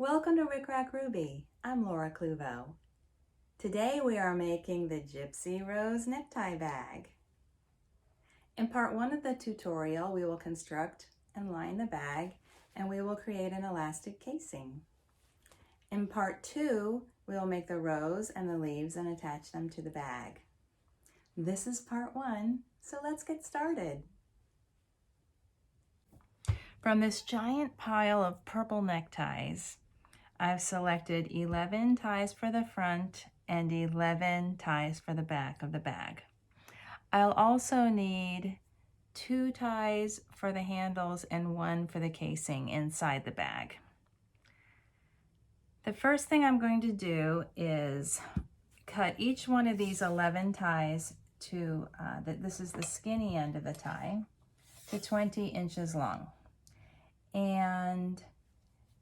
Welcome to Rick Rack Ruby. I'm Laura Cluvo. Today we are making the Gypsy Rose necktie bag. In part 1 of the tutorial, we will construct and line the bag, and we will create an elastic casing. In part 2, we will make the rose and the leaves and attach them to the bag. This is part 1, so let's get started. From this giant pile of purple neckties, I've selected 11 ties for the front and 11 ties for the back of the bag. I'll also need 2 ties for the handles and 1 for the casing inside the bag. The first thing I'm going to do is cut each one of these 11 ties to, this is the skinny end of the tie, to 20 inches long. And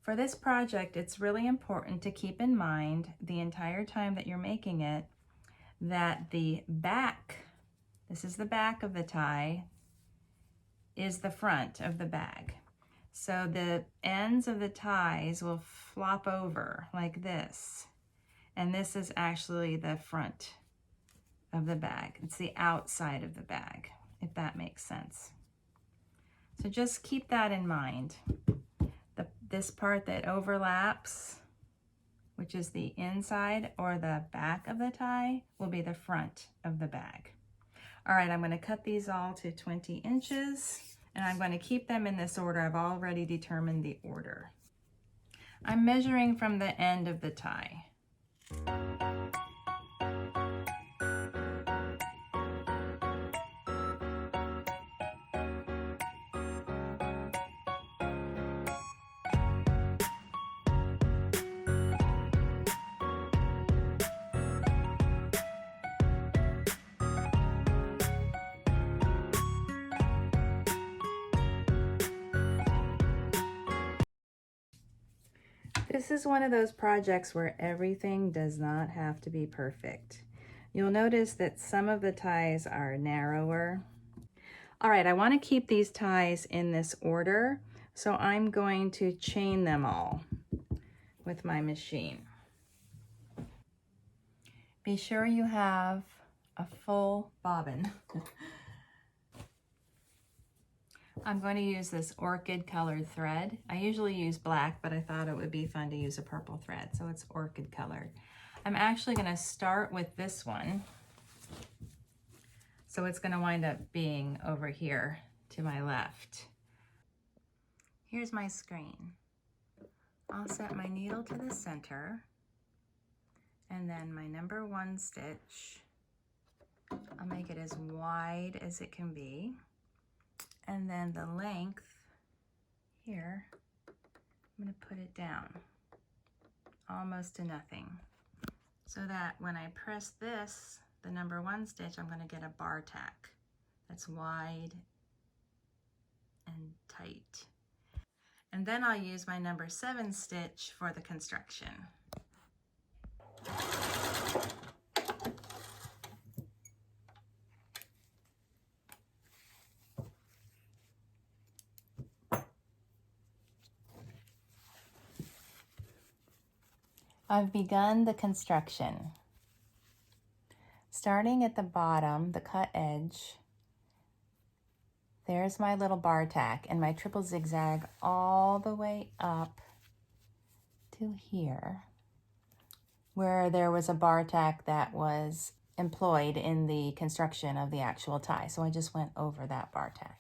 for this project, it's really important to keep in mind the entire time that you're making it that the back, this is the back of the tie, is the front of the bag. So the ends of the ties will flop over like this. And this is actually the front of the bag. It's the outside of the bag, if that makes sense. So just keep that in mind. This part that overlaps, which is the inside or the back of the tie, will be the front of the bag. All right, I'm going to cut these all to 20 inches, and I'm going to keep them in this order. I've already determined the order. I'm measuring from the end of the tie. This is one of those projects where everything does not have to be perfect. You'll notice that some of the ties are narrower. All right, I want to keep these ties in this order, so I'm going to chain them all with my machine. Be sure you have a full bobbin. I'm going to use this orchid colored thread. I usually use black, but I thought it would be fun to use a purple thread, so it's orchid colored. I'm actually going to start with this one. So it's going to wind up being over here to my left. Here's my screen. I'll set my needle to the center, and then my number 1 stitch, I'll make it as wide as it can be. And then the length here, I'm going to put it down almost to nothing, so that when I press this, the number 1 stitch, I'm going to get a bar tack that's wide and tight. And then I'll use my number 7 stitch for the construction. I've begun the construction. Starting at the bottom, the cut edge, there's my little bar tack and my triple zigzag all the way up to here, where there was a bar tack that was employed in the construction of the actual tie. So I just went over that bar tack.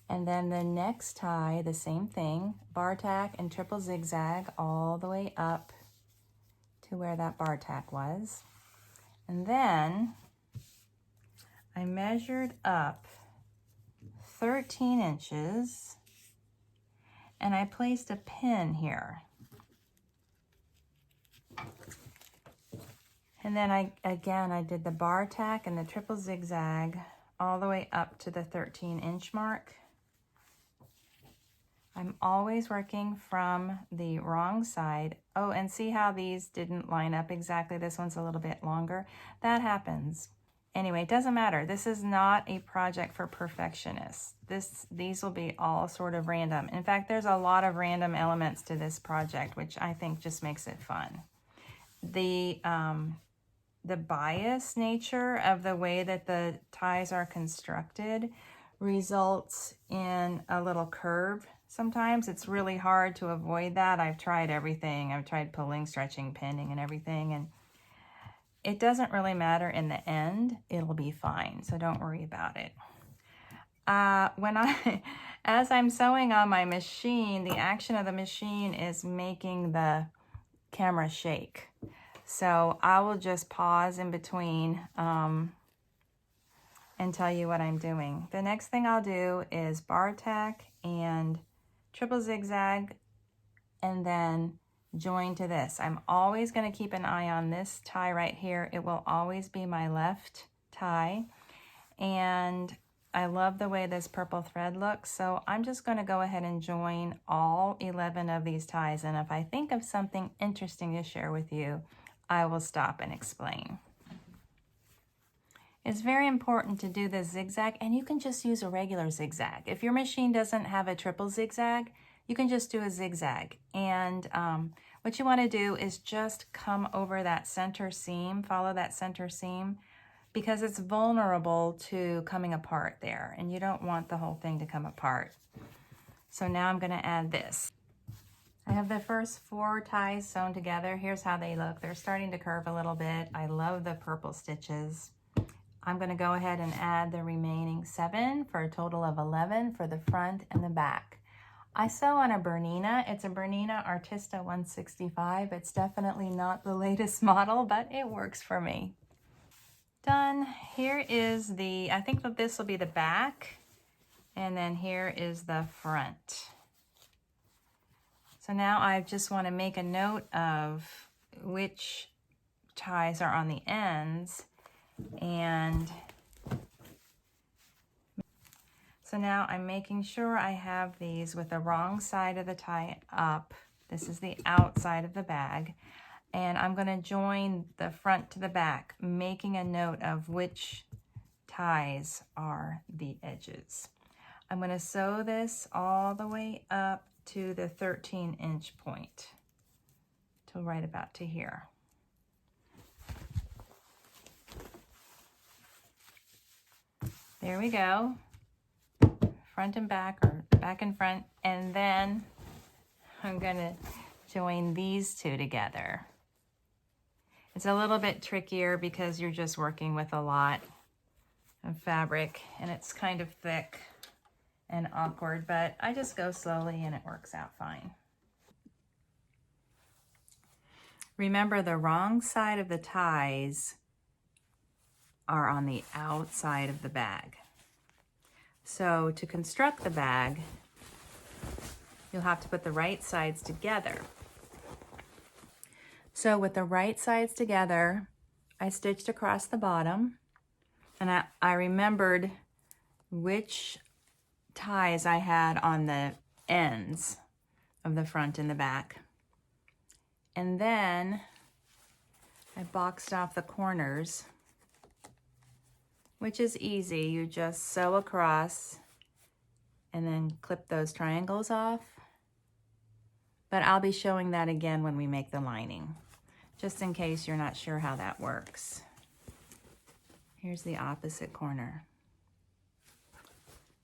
And then the next tie, the same thing, bar tack and triple zigzag all the way up to where that bar tack was. And then I measured up 13 inches and I placed a pin here. And then I did the bar tack and the triple zigzag all the way up to the 13-inch mark. I'm always working from the wrong side. Oh, and see how these didn't line up exactly? This one's a little bit longer. That happens. Anyway, it doesn't matter. This is not a project for perfectionists. These will be all sort of random. In fact, there's a lot of random elements to this project, which I think just makes it fun. The bias nature of the way that the ties are constructed results in a little curve. Sometimes it's really hard to avoid that. I've tried everything. I've tried pulling, stretching, pinning, and everything, and it doesn't really matter in the end. It'll be fine, so don't worry about it. As I'm sewing on my machine, the action of the machine is making the camera shake. So I will just pause in between and tell you what I'm doing. The next thing I'll do is bar tack and triple zigzag and then join to this. I'm always going to keep an eye on this tie right here. It will always be my left tie. And I love the way this purple thread looks, so I'm just going to go ahead and join all 11 of these ties. And if I think of something interesting to share with you, I will stop and explain. It's very important to do the zigzag, and you can just use a regular zigzag. If your machine doesn't have a triple zigzag, you can just do a zigzag. And what you want to do is just come over that center seam, follow that center seam, because it's vulnerable to coming apart there, and you don't want the whole thing to come apart. So now I'm going to add this. I have the first 4 ties sewn together. Here's how they look. They're starting to curve a little bit. I love the purple stitches. I'm going to go ahead and add the remaining 7 for a total of 11 for the front and the back. I sew on a Bernina. It's a Bernina Artista 165. It's definitely not the latest model, but it works for me. Done. Here is I think that this will be the back, and then here is the front. So now I just want to make a note of which ties are on the ends, and so now I'm making sure I have these with the wrong side of the tie up. This is the outside of the bag. And I'm going to join the front to the back, making a note of which ties are the edges. I'm going to sew this all the way up to the 13-inch point, to right about to here. There we go. Front and back, or back and front, and then I'm going to join these 2 together. It's a little bit trickier because you're just working with a lot of fabric and it's kind of thick and awkward, but I just go slowly and it works out fine. Remember, the wrong side of the ties are on the outside of the bag. So to construct the bag, you'll have to put the right sides together. So with the right sides together, I stitched across the bottom, and I remembered which ties I had on the ends of the front and the back. And then I boxed off the corners, which is easy. You just sew across and then clip those triangles off. But I'll be showing that again when we make the lining, just in case you're not sure how that works. Here's the opposite corner.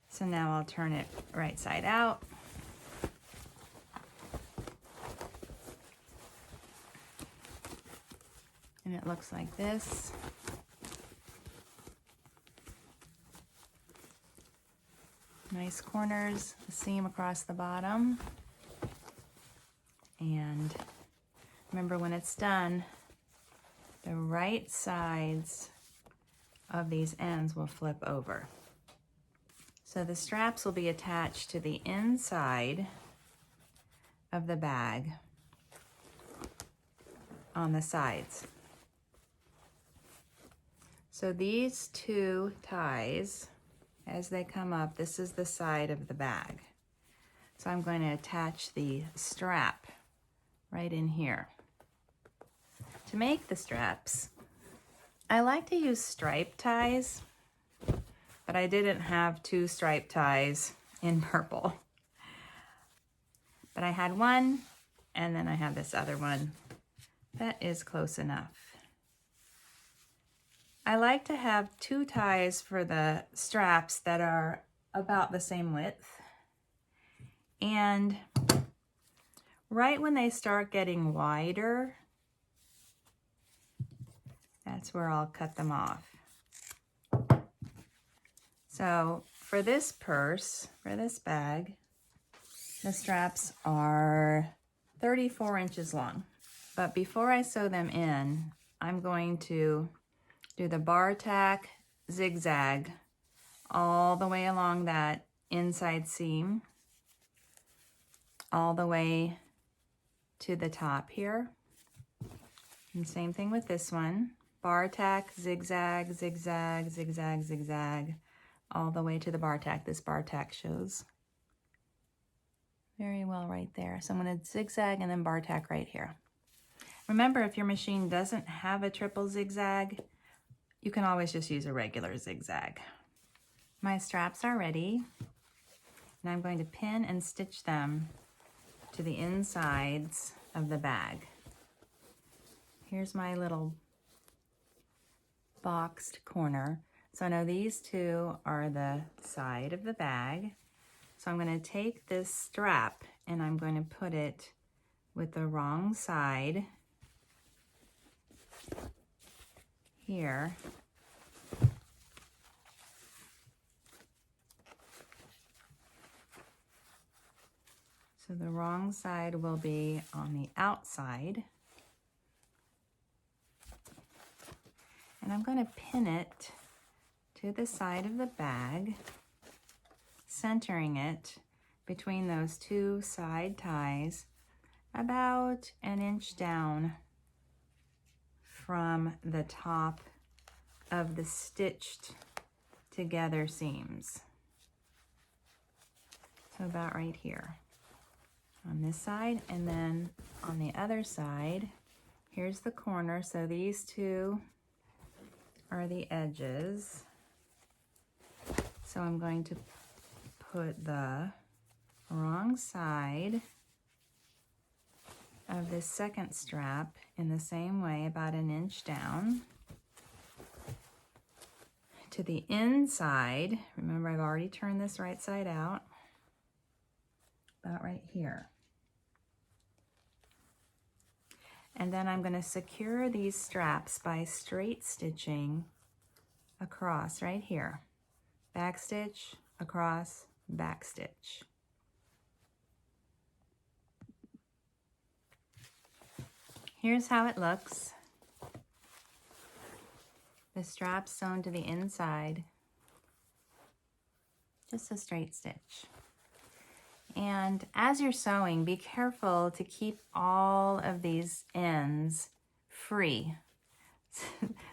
So now I'll turn it right side out. And it looks like this. Nice corners, a seam across the bottom. And remember, when it's done, the right sides of these ends will flip over. So the straps will be attached to the inside of the bag on the sides. So these 2 ties, as they come up, this is the side of the bag. So I'm going to attach the strap right in here. To make the straps, I like to use stripe ties, but I didn't have 2 stripe ties in purple. But I had one, and then I have this other one that is close enough. I like to have 2 ties for the straps that are about the same width. And right when they start getting wider, that's where I'll cut them off. So for this purse, for this bag, the straps are 34 inches long. But before I sew them in, I'm going to do the bar tack zigzag all the way along that inside seam, all the way to the top here. And same thing with this one. Bar tack, zigzag, zigzag, zigzag, zigzag, all the way to the bar tack. This bar tack shows very well right there. So I'm going to zigzag and then bar tack right here. Remember, if your machine doesn't have a triple zigzag, you can always just use a regular zigzag. My straps are ready, and I'm going to pin and stitch them to the insides of the bag. Here's my little boxed corner. So now these 2 are the side of the bag. So I'm going to take this strap and I'm going to put it with the wrong side here. So the wrong side will be on the outside. And I'm going to pin it to the side of the bag, centering it between those 2 side ties about an inch down from the top of the stitched together seams. So about right here on this side, and then on the other side, here's the corner. So these 2 are the edges. So I'm going to put the wrong side of this second strap in the same way, about an inch down to the inside. Remember, I've already turned this right side out, about right here. And then I'm going to secure these straps by straight stitching across right here. Back stitch, across, back stitch. Here's how it looks. The strap sewn to the inside, just a straight stitch. And as you're sewing, be careful to keep all of these ends free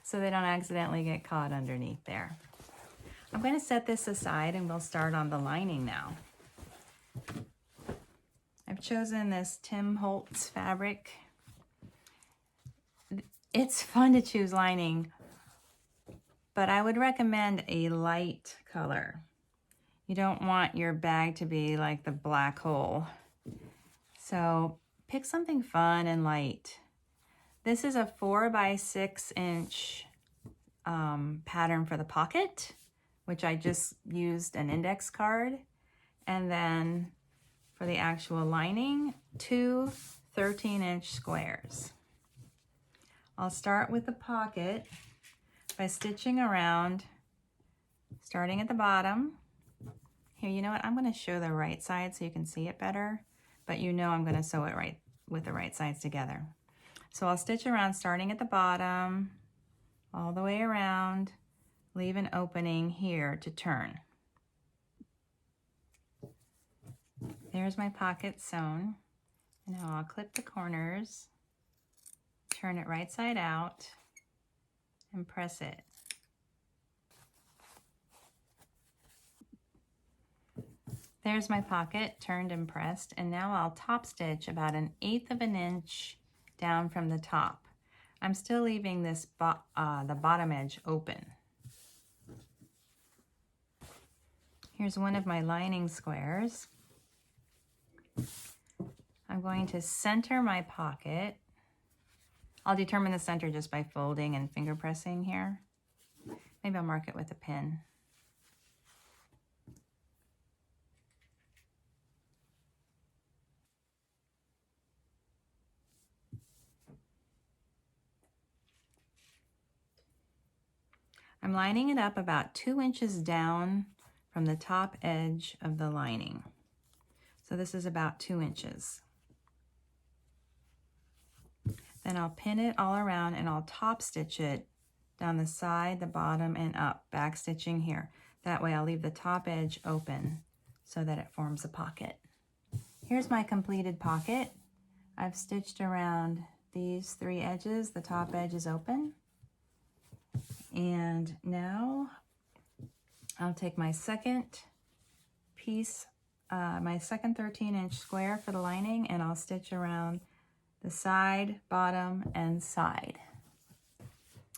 so they don't accidentally get caught underneath there. I'm going to set this aside and we'll start on the lining now. I've chosen this Tim Holtz fabric. It's fun to choose lining, but I would recommend a light color. You don't want your bag to be like the black hole. So pick something fun and light. This is a 4 by 6 inch pattern for the pocket, which I just used an index card. And then for the actual lining, 2 13-inch squares. I'll start with the pocket by stitching around, starting at the bottom. Here, you know what? I'm going to show the right side so you can see it better, but you know I'm going to sew it right with the right sides together. So I'll stitch around starting at the bottom, all the way around, leave an opening here to turn. There's my pocket sewn. And now I'll clip the corners, turn it right side out, and press it. There's my pocket turned and pressed, and now I'll top stitch about 1/8 of an inch down from the top. I'm still leaving this the bottom edge open. Here's one of my lining squares. I'm going to center my pocket. I'll determine the center just by folding and finger pressing here. Maybe I'll mark it with a pin. I'm lining it up about 2 inches down from the top edge of the lining. So this is about 2 inches. Then I'll pin it all around and I'll top stitch it down the side, the bottom, and up, back stitching here. That way I'll leave the top edge open so that it forms a pocket. Here's my completed pocket. I've stitched around these 3 edges. The top edge is open. And now I'll take my second piece, my second 13-inch square for the lining, and I'll stitch around the side, bottom, and side.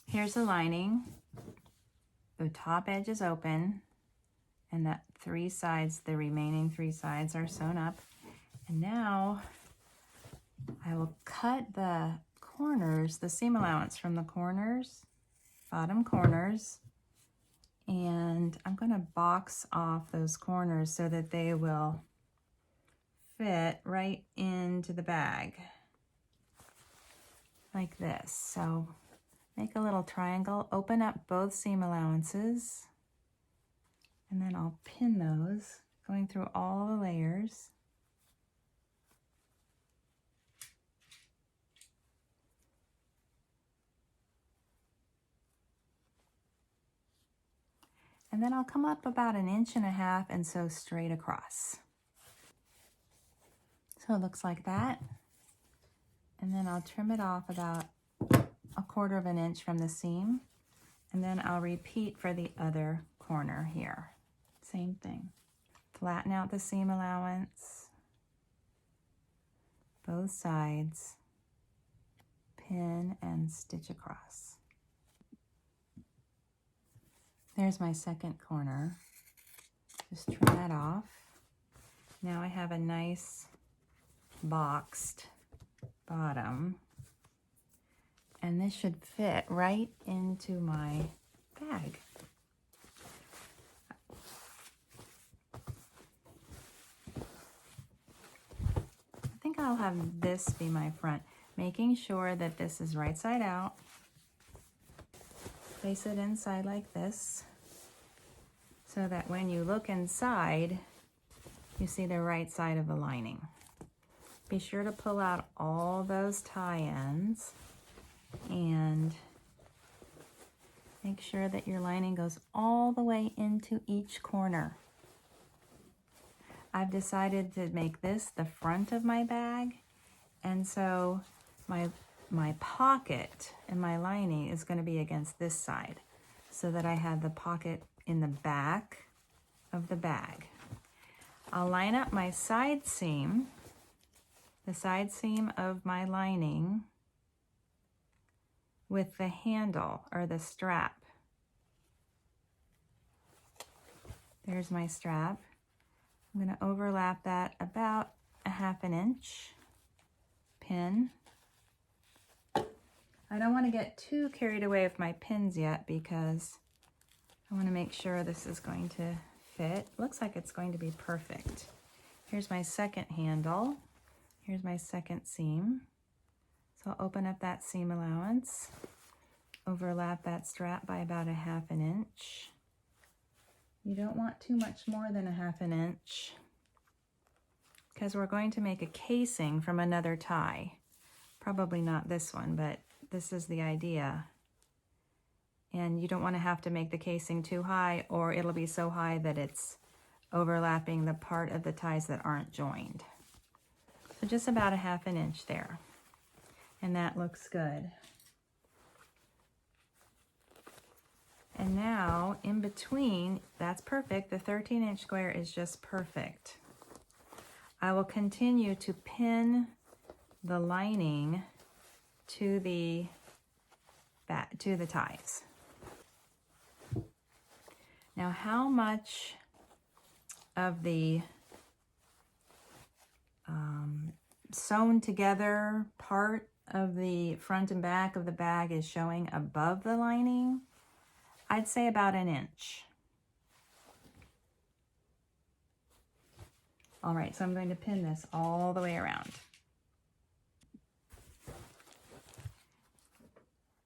Here's the lining. The top edge is open, and that 3 sides, the remaining 3 sides are sewn up. And now I will cut the corners, the seam allowance from the corners, bottom corners, and I'm going to box off those corners so that they will fit right into the bag like this. So make a little triangle, open up both seam allowances, and then I'll pin those, going through all the layers. And then I'll come up about 1.5 inches and sew straight across. So it looks like that. And then I'll trim it off about 1/4 inch from the seam. And then I'll repeat for the other corner here. Same thing. Flatten out the seam allowance, both sides, pin and stitch across. There's my second corner. Just trim that off. Now I have a nice boxed bottom, and this should fit right into my bag. I think I'll have this be my front, making sure that this is right side out. Place it inside like this so that when you look inside, you see the right side of the lining. Be sure to pull out all those tie-ins and make sure that your lining goes all the way into each corner. I've decided to make this the front of my bag, and so my pocket and my lining is going to be against this side so that I have the pocket in the back of the bag. I'll line up my side seam, the side seam of my lining, with the handle or the strap. There's my strap. I'm going to overlap that about 1/2 inch, pin. I don't want to get too carried away with my pins yet because I want to make sure this is going to fit. Looks like it's going to be perfect. Here's my second handle. Here's my second seam. So I'll open up that seam allowance, overlap that strap by about 1/2 inch. You don't want too much more than 1/2 inch because we're going to make a casing from another tie. Probably not this one, but this is the idea. And you don't want to have to make the casing too high, or it'll be so high that it's overlapping the part of the ties that aren't joined. So just about 1/2 inch there. And that looks good. And now in between, that's perfect. The 13-inch square is just perfect. I will continue to pin the lining to the to the ties. Now, how much of the sewn together part of the front and back of the bag is showing above the lining? I'd say about 1 inch. All right, so I'm going to pin this all the way around.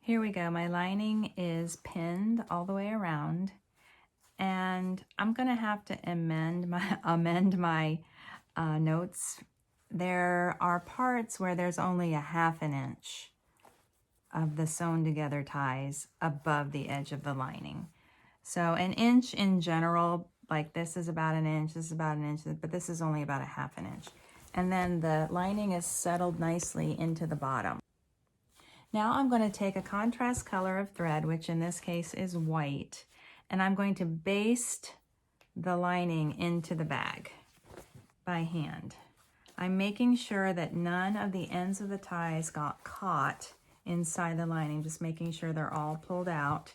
Here we go, my lining is pinned all the way around, and I'm gonna have to amend my notes. There are parts where there's only 1/2 inch of the sewn together ties above the edge of the lining. So 1 inch in general, like this is about 1 inch, this is about 1 inch, but this is only about 1/2 inch. And then the lining is settled nicely into the bottom. Now I'm going to take a contrast color of thread, which in this case is white, and I'm going to baste the lining into the bag by hand. I'm making sure that none of the ends of the ties got caught inside the lining, just making sure they're all pulled out.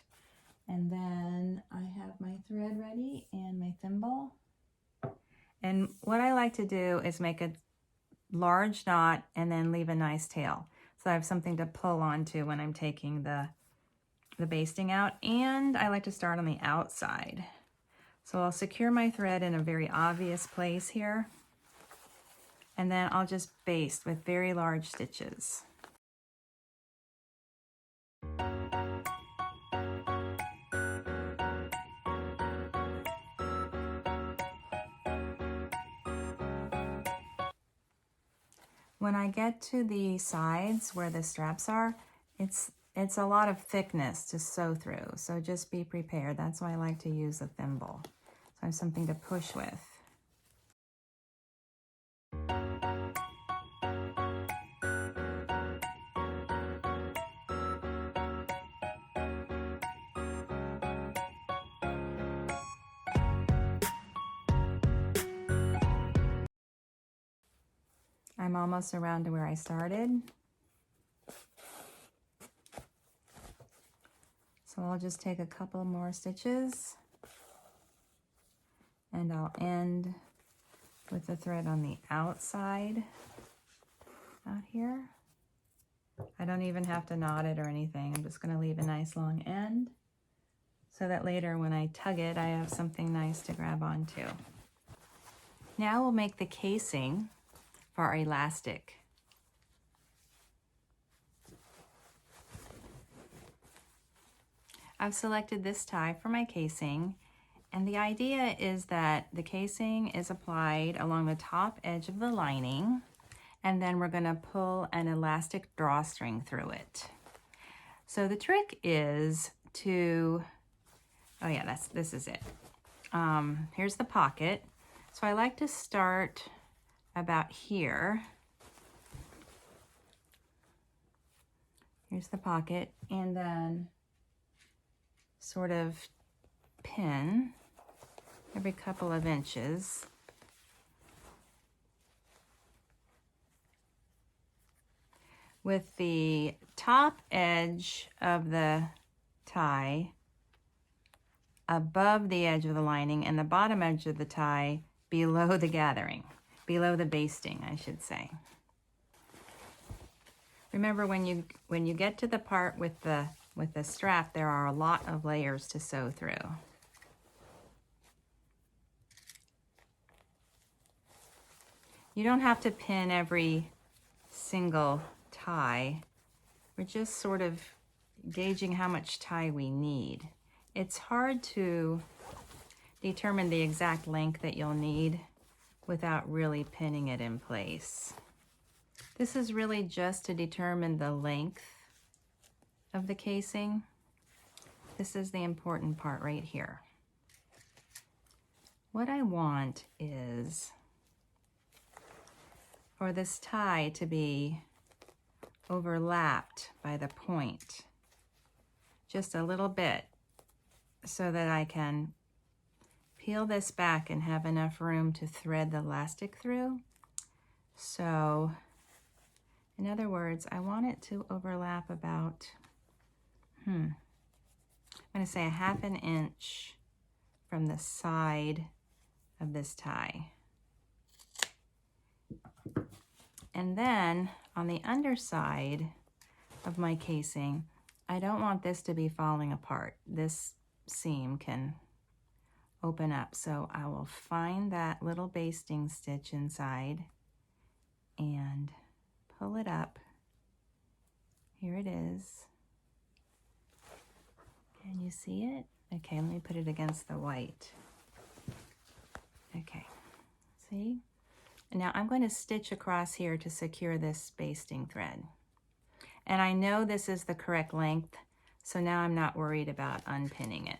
And then I have my thread ready and my thimble. And what I like to do is make a large knot and then leave a nice tail. So I have something to pull onto when I'm taking the basting out. And I like to start on the outside. So I'll secure my thread in a very obvious place here. And then I'll just baste with very large stitches. When I get to the sides where the straps are, it's a lot of thickness to sew through, so just be prepared. That's why I like to use a thimble. So I have something to push with. I'm almost around to where I started. So I'll just take a couple more stitches and I'll end with the thread on the outside out here. I don't even have to knot it or anything. I'm just going to leave a nice long end so that later when I tug it, I have something nice to grab onto. Now we'll make the casing for our elastic. I've selected this tie for my casing, and the idea is that the casing is applied along the top edge of the lining, and then we're going to pull an elastic drawstring through it. So the trick is to, oh yeah, this is it. Here's the pocket. So I like to start about here. Here's the pocket, and then sort of pin every couple of inches. With the top edge of the tie above the edge of the lining and the bottom edge of the tie below the gathering, below the basting, I should say. Remember, when you get to the part with the strap, there are a lot of layers to sew through. You don't have to pin every single tie. We're just sort of gauging how much tie we need. It's hard to determine the exact length that you'll need without really pinning it in place. This is really just to determine the length of the casing. This is the important part right here. What I want is for this tie to be overlapped by the point just a little bit so that I can peel this back and have enough room to thread the elastic through. So in other words, I want it to overlap about I'm going to say a 1/2 inch from the side of this tie. And then on the underside of my casing, I don't want this to be falling apart. This seam can open up, so I will find that little basting stitch inside and pull it up. Here it is. Can you see it? Okay, let me put it against the white. Okay, see? And now I'm going to stitch across here to secure this basting thread. And I know this is the correct length, so now I'm not worried about unpinning it.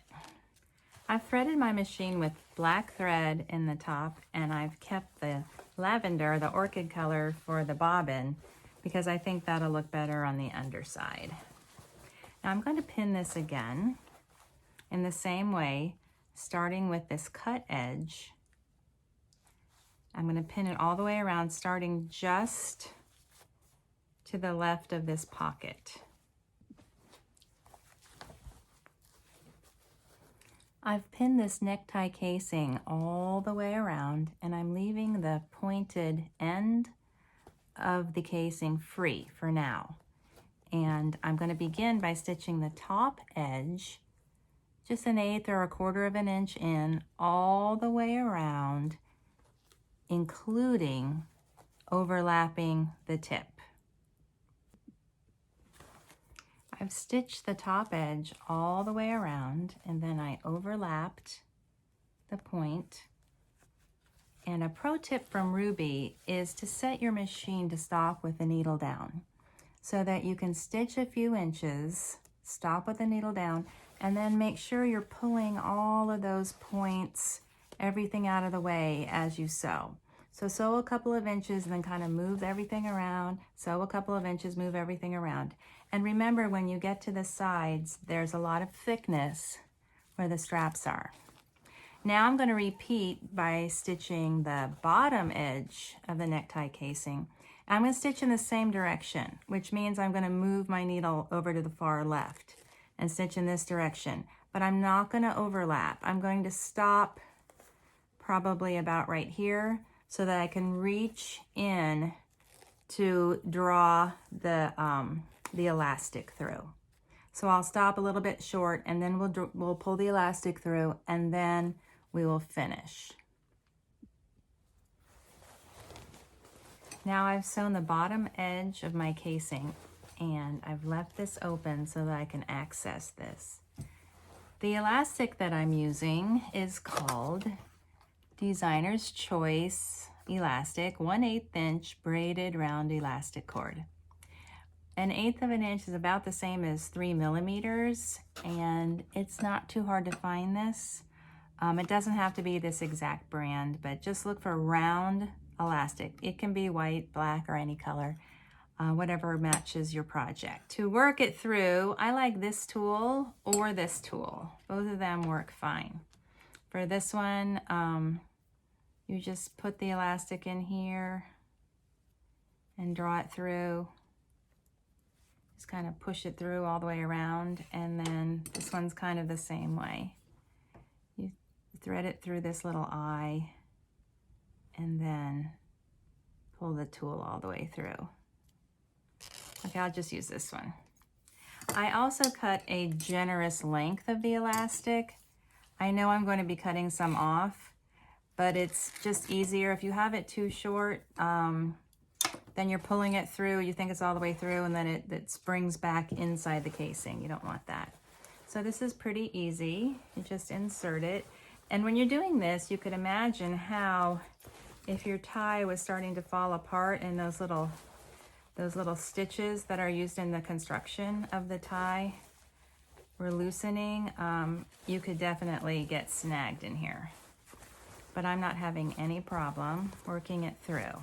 I've threaded my machine with black thread in the top, and I've kept the lavender, the orchid color, for the bobbin because I think that'll look better on the underside. Now I'm going to pin this again in the same way, starting with this cut edge. I'm going to pin it all the way around, starting just to the left of this pocket. I've pinned this necktie casing all the way around, and I'm leaving the pointed end of the casing free for now. And I'm going to begin by stitching the top edge just 1/8 or 1/4 of an inch in all the way around, including overlapping the tip. I've stitched the top edge all the way around, and then I overlapped the point. And a pro tip from Ruby is to set your machine to stop with the needle down so that you can stitch a few inches, stop with the needle down, and then make sure you're pulling all of those points, everything out of the way as you sew. So sew a couple of inches and then kind of move everything around, sew a couple of inches, move everything around. And remember, when you get to the sides, there's a lot of thickness where the straps are. Now I'm going to repeat by stitching the bottom edge of the necktie casing. I'm going to stitch in the same direction, which means I'm going to move my needle over to the far left and stitch in this direction. But I'm not going to overlap. I'm going to stop probably about right here so that I can reach in to draw the elastic through. So I'll stop a little bit short, and then we'll pull the elastic through, and then we will finish. Now I've sewn the bottom edge of my casing, and I've left this open so that I can access this. The elastic that I'm using is called Designer's Choice Elastic 1/8 inch braided round elastic cord. 1/8 of an inch is about the same as 3 millimeters, and it's not too hard to find this. It doesn't have to be this exact brand, but just look for round elastic. It can be white, black, or any color, whatever matches your project. To work it through, I like this tool or this tool. Both of them work fine. For this one, you just put the elastic in here and draw it through. Just kind of push it through all the way around, and then this one's kind of the same way. You thread it through this little eye and then pull the tool all the way through. Okay, I'll just use this one. I also cut a generous length of the elastic. I know I'm going to be cutting some off, but it's just easier. If you have it too short, then you're pulling it through, you think it's all the way through, and then it springs back inside the casing. You don't want that. So this is pretty easy. You just insert it. And when you're doing this, you could imagine how if your tie was starting to fall apart and those little stitches that are used in the construction of the tie were loosening, you could definitely get snagged in here. But I'm not having any problem working it through.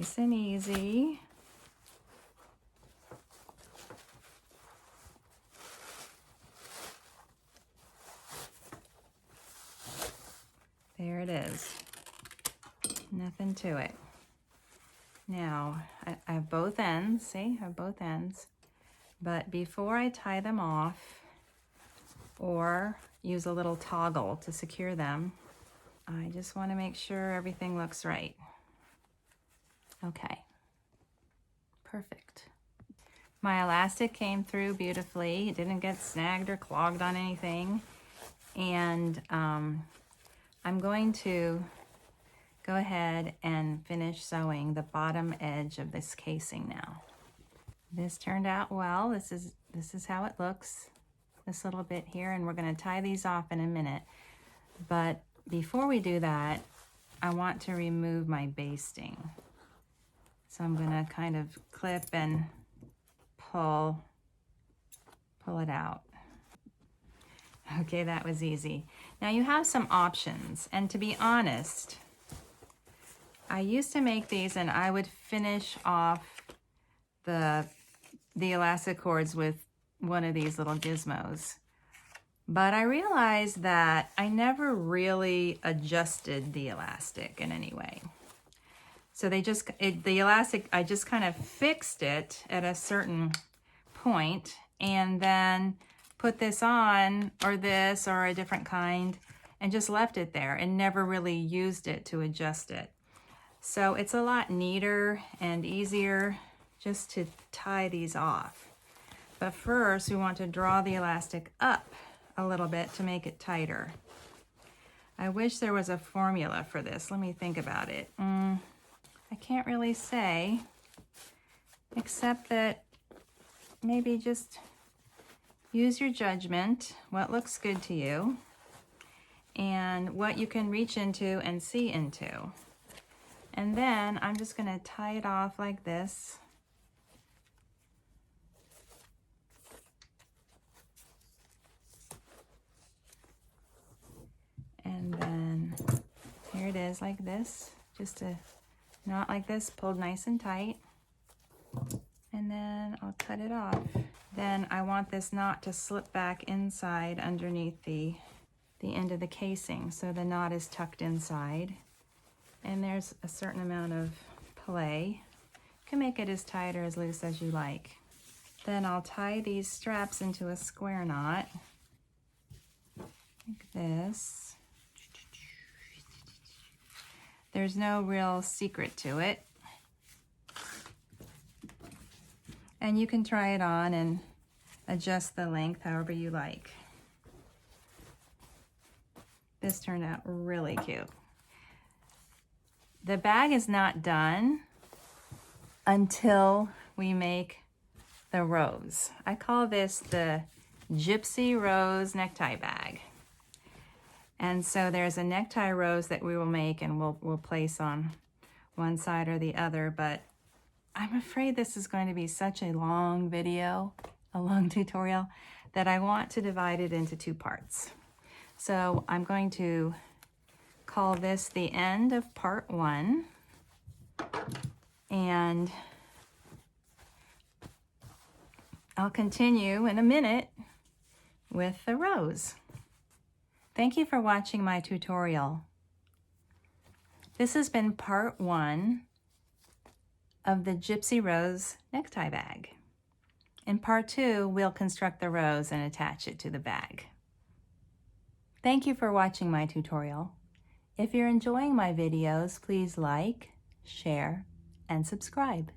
Nice and easy. There it is. Nothing to it. Now, I have both ends, see, I have both ends. But before I tie them off or use a little toggle to secure them, I just want to make sure everything looks right. Okay, perfect. My elastic came through beautifully. It didn't get snagged or clogged on anything. And I'm going to go ahead and finish sewing the bottom edge of this casing now. This turned out well. This is how it looks, this little bit here, and we're going to tie these off in a minute. But before we do that, I want to remove my basting. So I'm going to kind of clip and pull it out. Okay, that was easy. Now you have some options, and to be honest, I used to make these and I would finish off the elastic cords with one of these little gizmos. But I realized that I never really adjusted the elastic in any way. So the elastic, I just kind of fixed it at a certain point and then put this on, or this, or a different kind, and just left it there and never really used it to adjust it. So it's a lot neater and easier just to tie these off. But first we want to draw the elastic up a little bit to make it tighter. I wish there was a formula for this. Let me think about it. I can't really say, except that maybe just use your judgment, what looks good to you, and what you can reach into and see into. And then I'm just going to tie it off like this. And then here it is like this, just a knot like this, pulled nice and tight. And then I'll cut it off. Then I want this knot to slip back inside underneath the end of the casing, so the knot is tucked inside. And there's a certain amount of play. You can make it as tight or as loose as you like. Then I'll tie these straps into a square knot, like this. There's no real secret to it. And you can try it on and adjust the length however you like. This turned out really cute. The bag is not done until we make the rose. I call this the Gypsy Rose necktie bag. And so there's a necktie rose that we will make and we'll place on one side or the other, but I'm afraid this is going to be such a long video, a long tutorial, that I want to divide it into two parts. So I'm going to call this the end of part 1, and I'll continue in a minute with the rose. Thank you for watching my tutorial. This has been part 1 of the Gypsy Rose necktie bag. In part 2, we'll construct the rose and attach it to the bag. Thank you for watching my tutorial. If you're enjoying my videos, please like, share, and subscribe.